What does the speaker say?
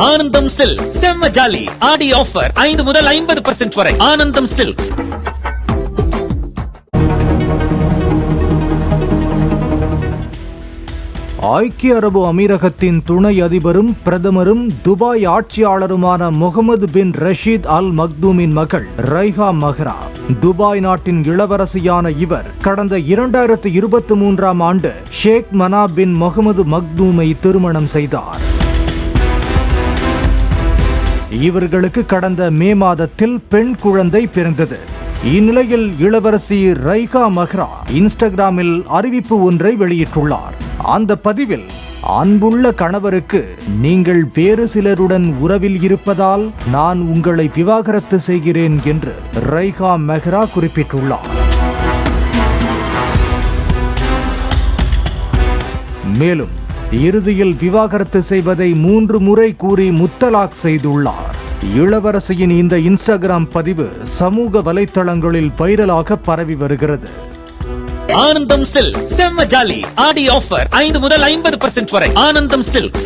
ஆனந்தம் சில்க் செம்ம ஜாலி ஆடி ஆஃபர் 5 முதல் 50% வரை. ஆனந்தம் சில்க்ஸ். ஐக்கிய அரபு அமீரகத்தின் துணை அதிபரும் பிரதமரும் துபாய் ஆட்சியாளருமான முகமது பின் ரஷீத் அல் மக்தூமின் மகள் ரைஹா மஹ்ரா. துபாய் நாட்டின் இளவரசியான இவர் கடந்த 2023ஆம் ஆண்டு ஷேக் மனா பின் முகமது மக்தூமை திருமணம் செய்தார். இவர்களுக்கு கடந்த மே மாதத்தில் பெண் குழந்தை பிறந்தது. இந்நிலையில் இளவரசி ரைஹா மஹ்ரா இன்ஸ்டாகிராமில் அறிவிப்பு ஒன்றை வெளியிட்டுள்ளார். அந்த பதிவில், அன்புள்ள கணவருக்கு நீங்கள் வேறு சிலருடன் உறவில் இருப்பதால் நான் உங்களை விவாகரத்து செய்கிறேன் என்று ரைஹா மஹ்ரா குறிப்பிட்டுள்ளார். மேலும் இறுதியில் விவாகரத்து செய்வதை 3 முறை கூறி முத்தலாக் செய்துள்ளார். இளவரசியின் இந்த இன்ஸ்டாகிராம் பதிவு சமூக வலைத்தளங்களில் வைரலாக பரவி வருகிறது. ஆனந்தம் சில்க் செம்ம ஜாலி ஆடி ஆஃபர் 5 முதல் 50% வரை. ஆனந்தம் சில்க்ஸ்.